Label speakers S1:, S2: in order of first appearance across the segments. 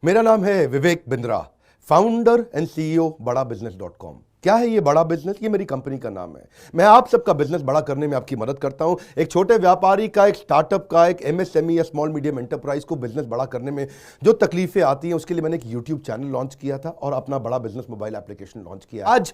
S1: मेरा नाम है Vivek Bindra, founder and CEO बड़ा बिजनेस .com। क्या है ये बड़ा बिजनेस? ये मेरी कंपनी का नाम है। मैं आप सबका बिजनेस बड़ा करने में आपकी मदद करता हूं। एक छोटे व्यापारी का, एक स्टार्टअप का, एक एमएसएमई या स्मॉल मीडियम एंटरप्राइज को बिजनेस बड़ा करने में जो तकलीफें आती हैं, उसके लिए मैंने एक यूट्यूब चैनल लॉन्च किया था और अपना बड़ा बिजनेस मोबाइल एप्लीकेशन लॉन्च किया। आज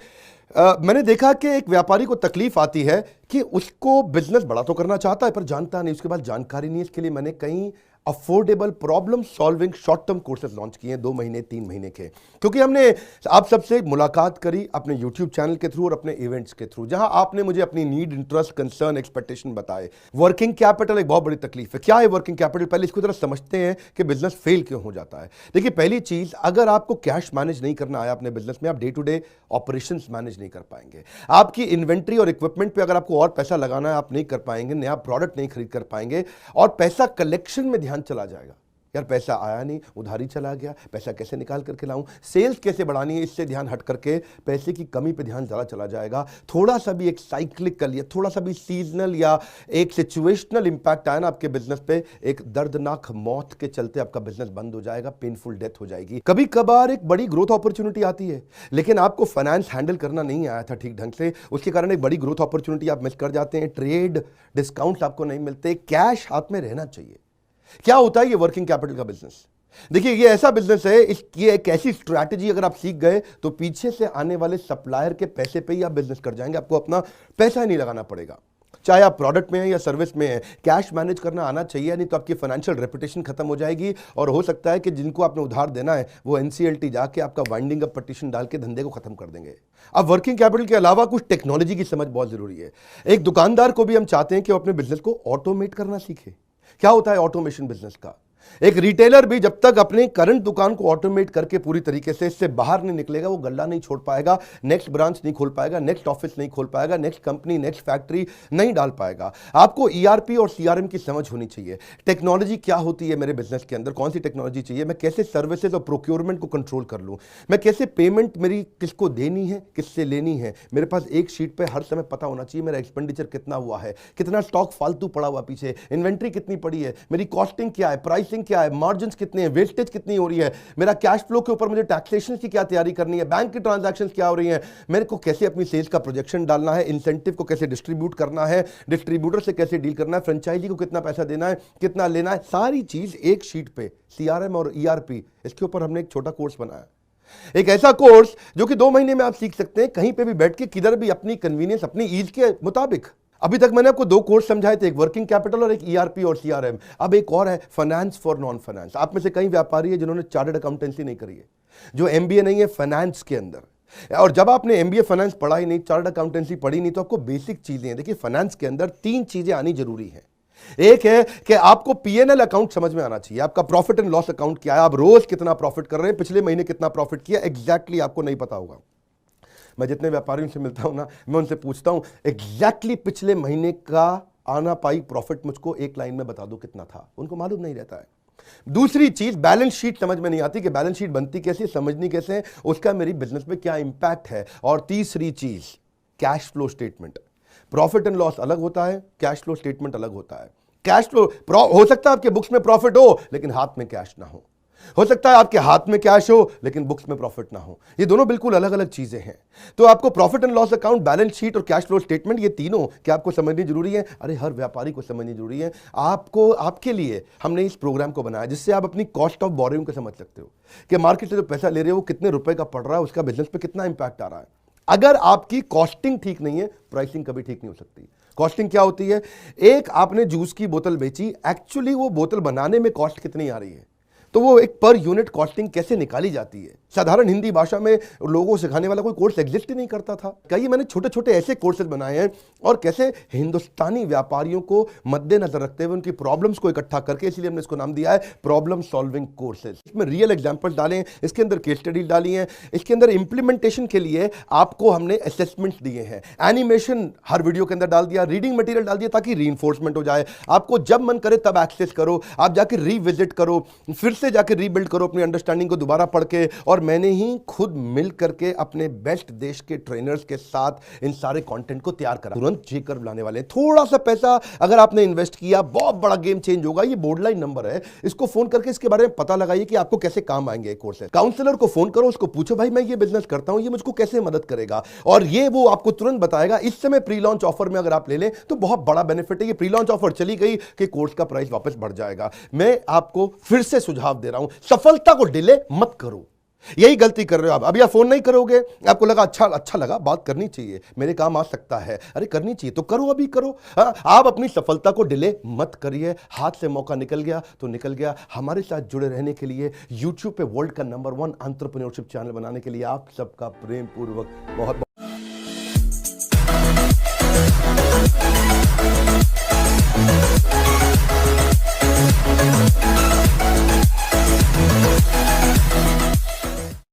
S1: मैंने देखा कि एक व्यापारी को तकलीफ आती है कि उसको बिजनेस बड़ा तो करना चाहता है पर जानता नहीं, उसके बाद जानकारी नहीं है। इसके लिए मैंने कई affordable problem solving short term courses launch किए हैं, 2 महीने 3 महीने के, क्योंकि हमने आप सबसे मुलाकात करी अपने यूट्यूब चैनल के थ्रू और अपने इवेंट्स के थ्रू, जहां आपने मुझे अपनी नीड, इंटरेस्ट, कंसर्न, एक्सपेक्टेशन बताए। वर्किंग कैपिटल एक बहुत बड़ी तकलीफ है। क्या है वर्किंग कैपिटल? पहले इसको जरा समझते हैं कि बिजनेस फेल क्यों हो जाता है। देखिए, पहली चीज, अगर आपको कैश मैनेज नहीं करना आया अपने बिजनेस में, आप day to day operations manage नहीं कर पाएंगे। आपकी इन्वेंट्री और इक्विपमेंट पे अगर आपको और पैसा लगाना है, आप नहीं कर पाएंगे। नया प्रोडक्ट नहीं खरीद कर पाएंगे और पैसा कलेक्शन में ध्यान चला जाएगा। यार पैसा आया नहीं, उधारी चला गया, पैसा कैसे निकाल करके लाऊं, सेल्स कैसे बढ़ानी है, इससे ध्यान हट करके पैसे की कमी पे ध्यान ज़्यादा चला जाएगा। थोड़ा सा भी एक साइक्लिकल या थोड़ा सा भी सीजनल या एक सिचुएशनल इंपैक्ट आया ना आपके बिजनेस पे, एक दर्दनाक मौत के चलते आपका बिजनेस बंद हो जाएगा, पेनफुल डेथ हो जाएगी। कभी कभार एक बड़ी ग्रोथ अपॉर्चुनिटी आती है, लेकिन आपको फाइनेंस हैंडल करना नहीं आया था ठीक ढंग से, उसके कारण एक बड़ी ग्रोथ अपॉर्चुनिटी आप मिस कर जाते हैं। ट्रेड डिस्काउंट आपको नहीं मिलते, कैश हाथ में रहना चाहिए। क्या होता है ये वर्किंग कैपिटल का बिजनेस? देखिए, ये ऐसा बिजनेस है, इसकी एक ऐसी स्ट्रैटेजी अगर आप सीख गए तो पीछे से आने वाले सप्लायर के पैसे पे ही आप बिजनेस कर जाएंगे। आपको अपना पैसा ही नहीं लगाना पड़ेगा, चाहे आप प्रोडक्ट में हैं या सर्विस में हैं। कैश मैनेज करना आना चाहिए, नहीं तो आपकी फाइनेंशियल रेपुटेशन खत्म हो जाएगी और हो सकता है कि जिनको आपने उधार देना है वो एनसीएलटी जाके आपका वाइंडिंग अप पटिशन डाल के धंधे को खत्म कर देंगे। अब वर्किंग कैपिटल के अलावा कुछ टेक्नोलॉजी की समझ बहुत जरूरी है। एक दुकानदार को भी हम चाहते हैं कि वो अपने बिजनेस को ऑटोमेट करना सीखे। क्या होता है ऑटोमेशन बिजनेस का? एक रिटेलर भी जब तक अपनी करंट दुकान को ऑटोमेट करके पूरी तरीके से इससे बाहर नहीं निकलेगा, वो गल्ला नहीं छोड़ पाएगा, नेक्स्ट ब्रांच नहीं खोल पाएगा, नेक्स्ट ऑफिस नहीं खोल पाएगा, नेक्स्ट कंपनी, नेक्स्ट फैक्ट्री नहीं डाल पाएगा। आपको ईआरपी और सीआरएम की समझ होनी चाहिए। टेक्नोलॉजी क्या होती है मेरे बिजनेस के अंदर, कौन सी टेक्नोलॉजी चाहिए, मैं कैसे सर्विसेज और प्रोक्योरमेंट को कंट्रोल कर लूं, मैं कैसे पेमेंट मेरी किसको देनी है, किससे लेनी है। मेरे पास एक शीट पे हर समय पता होना चाहिए मेरा एक्सपेंडिचर कितना हुआ है, कितना स्टॉक फालतू पड़ा हुआ पीछे, इन्वेंट्री कितनी पड़ी है, मेरी कॉस्टिंग क्या है, प्राइसिंग क्या है, मार्जिन कितने हैं, वेस्टेज कितनी हो रही है, मेरा कैश फ्लो के ऊपर मुझे टैक्सेशन की क्या तैयारी करनी है, बैंक की ट्रांजैक्शंस क्या हो रही हैं, मेरे को कैसे अपनी सेल्स का प्रोजेक्शन डालना है, इंसेंटिव को कैसे डिस्ट्रीब्यूट करना है, डिस्ट्रीब्यूटर से कैसे डील करना है, फ्रेंचाइजी को कितना पैसा देना है, कितना लेना है, सारी चीज एक शीट पे, सीआरएम और ईआरपी, इसके ऊपर हमने एक छोटा कोर्स बनाया। एक ऐसा कोर्स जो कि 2 महीने में आप सीख सकते हैं, कहीं पे भी बैठ के, किधर भी, अपनी कन्वीनियंस, अपनी ईज के मुताबिक। अभी तक मैंने आपको 2 कोर्स समझाए थे, एक वर्किंग कैपिटल और एक ईआरपी और सीआरएम। अब एक और है, फाइनेंस फॉर नॉन फाइनेंस। आप में से कई व्यापारी है जिन्होंने चार्टर्ड अकाउंटेंसी नहीं करी है, जो एमबीए नहीं है फाइनेंस के अंदर। और जब आपने एमबीए फाइनेंस पढ़ा ही नहीं, चार्टर्ड अकाउंटेंसी पढ़ी नहीं, तो आपको बेसिक चीजें हैं। देखिए, फाइनेंस के अंदर 3 चीजें आनी जरूरी है। एक है कि आपको पीएनएल अकाउंट समझ में आना चाहिए, आपका प्रॉफिट एंड लॉस अकाउंट क्या है, आप रोज कितना प्रॉफिट कर रहे हैं, पिछले महीने कितना प्रॉफिट किया, एग्जैक्टली आपको नहीं पता होगा। मैं जितने व्यापारियों से मिलता हूं ना, मैं उनसे पूछता हूं एग्जैक्टली पिछले महीने का आना पाई प्रॉफिट मुझको एक लाइन में बता दो कितना था, उनको मालूम नहीं रहता है। दूसरी चीज, बैलेंस शीट समझ में नहीं आती कि बैलेंस शीट बनती कैसे, समझनी कैसे है, उसका मेरी बिजनेस में क्या इंपैक्ट है। और तीसरी चीज, cash flow statement. Profit and loss अलग होता है, कैश फ्लो स्टेटमेंट अलग होता है। कैश फ्लो हो सकता है आपके बुक्स में प्रॉफिट हो लेकिन हाथ में कैश ना हो सकता है आपके हाथ में कैश हो लेकिन बुक्स में प्रॉफिट ना हो। ये दोनों बिल्कुल अलग अलग चीजें हैं। तो आपको profit and loss account, balance sheet और कैश फ्लो स्टेटमेंट, ये तीनों क्या आपको समझनी जरूरी है? अरे हर व्यापारी को समझनी जरूरी है। आपको, आपके लिए हमने इस प्रोग्राम को बनाया जिससे आप अपनी कॉस्ट ऑफ बोरोइंग को समझ सकते हो कि मार्केट से जो पैसा ले रहे हो वो कितने रुपए का पड़ रहा है, उसका बिजनेस पे कितना इंपैक्ट आ रहा है। अगर आपकी कॉस्टिंग ठीक नहीं है, प्राइसिंग कभी ठीक नहीं हो सकती। कॉस्टिंग क्या होती है? एक आपने जूस की बोतल बेची, एक्चुअली वो बोतल बनाने में कॉस्ट कितनी आ रही है, तो वो एक पर यूनिट कॉस्टिंग कैसे निकाली जाती है। साधारण हिंदी भाषा में लोगों को सिखाने वाला कोई कोर्स एग्जिस्ट ही नहीं करता था। कई मैंने छोटे छोटे ऐसे कोर्सेज बनाए हैं और कैसे हिंदुस्तानी व्यापारियों को मद्देनजर रखते हुए उनकी प्रॉब्लम्स को इकट्ठा करके, इसलिए हमने इसको नाम दिया है प्रॉब्लम सॉल्विंग कोर्सेज। इसमें रियल एग्जांपल्स डाले हैं, इसके अंदर केस स्टडी डाली है, इसके अंदर इंप्लीमेंटेशन के लिए आपको हमने असेसमेंट्स दिए हैं, एनिमेशन हर वीडियो के अंदर डाल दिया, रीडिंग मटेरियल डाल दिया ताकि रीइंफोर्समेंट हो जाए। आपको जब मन करे तब एक्सेस करो, आप जाके रीविजिट करो, फिर से जाके रीबिल्ड करो अपनी अंडरस्टैंडिंग को दोबारा पढ़ के, और मैंने ही खुद मिल करके अपने बेस्ट देश के ट्रेनर्स के साथ इन सारे कंटेंट को तैयार करा। तुरंत चेक कर लाने वाले हैं। थोड़ा सा पैसा अगर आपने इन्वेस्ट किया, बहुत बड़ा गेम चेंज होगा। ये बोर्डलाइन नंबर है, इसको फोन करके इसके बारे में पता लगाइए कि आपको कैसे काम आएंगे कोर्सेज। काउंसलर को फोन करो, उसको पूछो भाई मैं ये बिजनेस करता हूं, ये मुझको कैसे मदद करेगा, और ये वो आपको तुरंत बताएगा। इस समय प्री लॉन्च ऑफर में अगर आप ले लें तो बहुत बड़ा बेनिफिट है। ये प्री लॉन्च ऑफर चली गई कि कोर्स का प्राइस वापस बढ़ जाएगा। मैं आपको फिर से सुझाव दे रहा हूं, सफलता को डिले मत करो। यही गलती कर रहे हो आप। अभी आप फोन नहीं करोगे, आपको लगा अच्छा लगा, बात करनी चाहिए, मेरे काम आ सकता है, अरे करनी चाहिए तो करो, अभी करो। आप अपनी सफलता को डिले मत करिए। हाथ से मौका निकल गया तो निकल गया। हमारे साथ जुड़े रहने के लिए, YouTube पे वर्ल्ड का नंबर 1 एंटरप्रेन्योरशिप चैनल बनाने के लिए आप सबका प्रेम पूर्वक बहुत